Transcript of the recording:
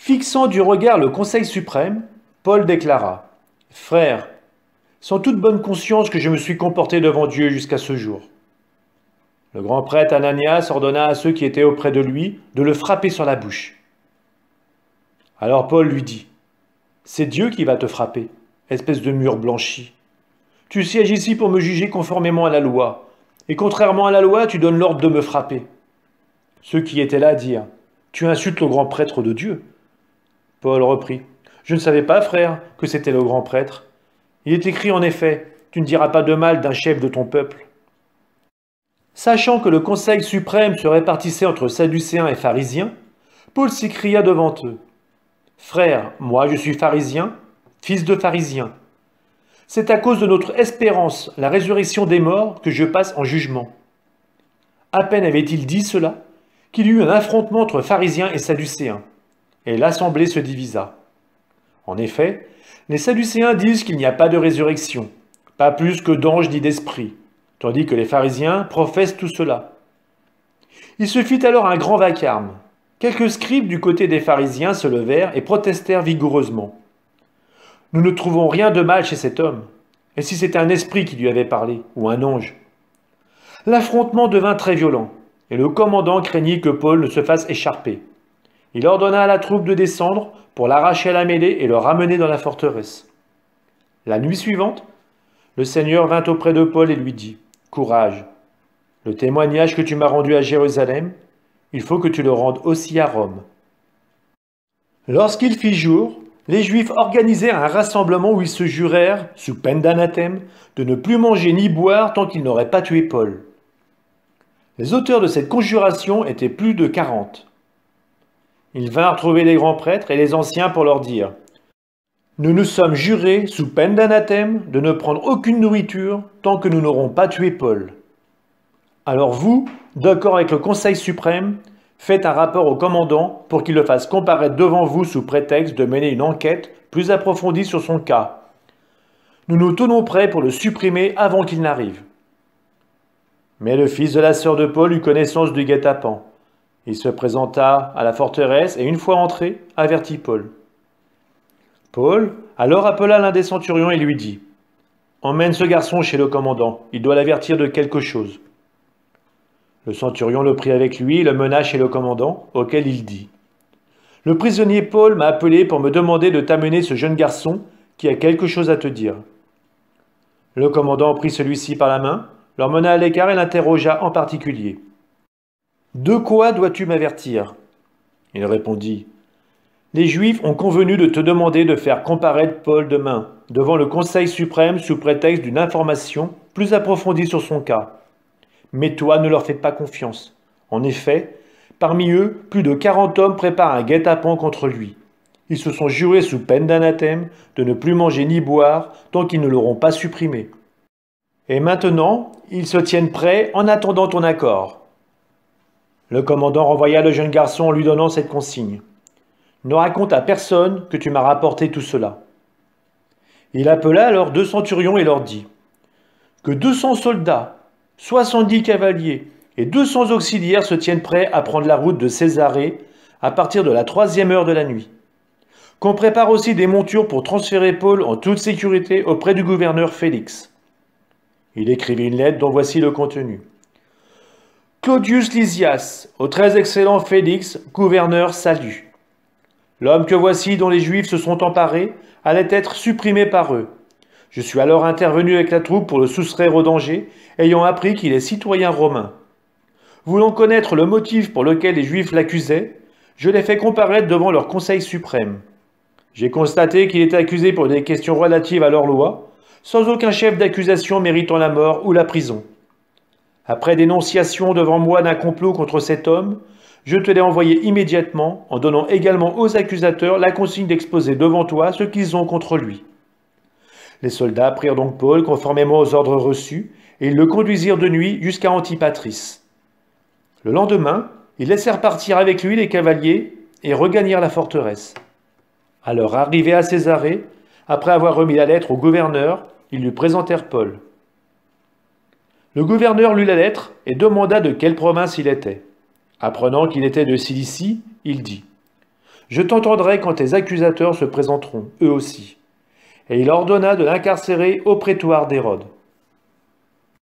Fixant du regard le Conseil suprême, Paul déclara : « Frères, sans toute bonne conscience que je me suis comporté devant Dieu jusqu'à ce jour. » Le grand prêtre Ananias ordonna à ceux qui étaient auprès de lui de le frapper sur la bouche. Alors Paul lui dit : « C'est Dieu qui va te frapper, espèce de mur blanchi. Tu sièges ici pour me juger conformément à la loi, et contrairement à la loi, tu donnes l'ordre de me frapper. » Ceux qui étaient là dirent : « Tu insultes le grand prêtre de Dieu. » Paul reprit : « Je ne savais pas, frère, que c'était le grand prêtre. Il est écrit en effet : tu ne diras pas de mal d'un chef de ton peuple. » Sachant que le conseil suprême se répartissait entre sadducéens et pharisiens, Paul s'écria devant eux : « Frères, moi je suis pharisien, fils de pharisien. C'est à cause de notre espérance, la résurrection des morts, que je passe en jugement. » À peine avait-il dit cela, qu'il y eut un affrontement entre pharisiens et sadducéens, et l'assemblée se divisa. En effet, les sadducéens disent qu'il n'y a pas de résurrection, pas plus que d'anges ni d'esprits, tandis que les pharisiens professent tout cela. Il se fit alors un grand vacarme. Quelques scribes du côté des pharisiens se levèrent et protestèrent vigoureusement. « Nous ne trouvons rien de mal chez cet homme. Et si c'était un esprit qui lui avait parlé, ou un ange ?» L'affrontement devint très violent, et le commandant craignit que Paul ne se fasse écharper. Il ordonna à la troupe de descendre pour l'arracher à la mêlée et le ramener dans la forteresse. La nuit suivante, le Seigneur vint auprès de Paul et lui dit : « Courage, le témoignage que tu m'as rendu à Jérusalem, il faut que tu le rendes aussi à Rome. » Lorsqu'il fit jour, les Juifs organisèrent un rassemblement où ils se jurèrent, sous peine d'anathème, de ne plus manger ni boire tant qu'ils n'auraient pas tué Paul. Les auteurs de cette conjuration étaient plus de 40. Ils vinrent trouver les grands prêtres et les anciens pour leur dire : « Nous nous sommes jurés, sous peine d'anathème, de ne prendre aucune nourriture tant que nous n'aurons pas tué Paul. Alors vous, d'accord avec le Conseil suprême, faites un rapport au commandant pour qu'il le fasse comparaître devant vous sous prétexte de mener une enquête plus approfondie sur son cas. Nous nous tenons prêts pour le supprimer avant qu'il n'arrive. » Mais le fils de la sœur de Paul eut connaissance du guet-apens. Il se présenta à la forteresse et une fois entré, avertit Paul. Paul alors appela l'un des centurions et lui dit : « Emmène ce garçon chez le commandant, il doit l'avertir de quelque chose. » Le centurion le prit avec lui et le mena chez le commandant, auquel il dit : « Le prisonnier Paul m'a appelé pour me demander de t'amener ce jeune garçon qui a quelque chose à te dire. » Le commandant prit celui-ci par la main, l'emmena à l'écart et l'interrogea en particulier. « De quoi dois-tu m'avertir » Il répondit : « Les Juifs ont convenu de te demander de faire comparaître Paul demain devant le Conseil suprême sous prétexte d'une information plus approfondie sur son cas. Mais toi ne leur fais pas confiance. En effet, parmi eux, plus de 40 hommes préparent un guet-apens contre lui. Ils se sont jurés sous peine d'anathème de ne plus manger ni boire tant qu'ils ne l'auront pas supprimé. Et maintenant, ils se tiennent prêts en attendant ton accord. » Le commandant renvoya le jeune garçon en lui donnant cette consigne : « Ne raconte à personne que tu m'as rapporté tout cela. » Il appela alors 2 centurions et leur dit : « Que 200 soldats, 70 cavaliers et 200 auxiliaires se tiennent prêts à prendre la route de Césarée à partir de la 3e heure de la nuit. Qu'on prépare aussi des montures pour transférer Paul en toute sécurité auprès du gouverneur Félix. » Il écrivit une lettre dont voici le contenu. « Claudius Lysias, au très excellent Félix, gouverneur, salut. L'homme que voici dont les Juifs se sont emparés allait être supprimé par eux. Je suis alors intervenu avec la troupe pour le soustraire au danger, ayant appris qu'il est citoyen romain. Voulant connaître le motif pour lequel les Juifs l'accusaient, je l'ai fait comparaître devant leur Conseil suprême. J'ai constaté qu'il était accusé pour des questions relatives à leur loi, sans aucun chef d'accusation méritant la mort ou la prison. Après dénonciation devant moi d'un complot contre cet homme, je te l'ai envoyé immédiatement, en donnant également aux accusateurs la consigne d'exposer devant toi ce qu'ils ont contre lui. » Les soldats prirent donc Paul conformément aux ordres reçus, et ils le conduisirent de nuit jusqu'à Antipatris. Le lendemain, ils laissèrent partir avec lui les cavaliers et regagnèrent la forteresse. À leur arrivée à Césarée, après avoir remis la lettre au gouverneur, ils lui présentèrent Paul. Le gouverneur lut la lettre et demanda de quelle province il était. Apprenant qu'il était de Cilicie, il dit : Je t'entendrai quand tes accusateurs se présenteront, eux aussi. Et il ordonna de l'incarcérer au prétoire d'Hérode.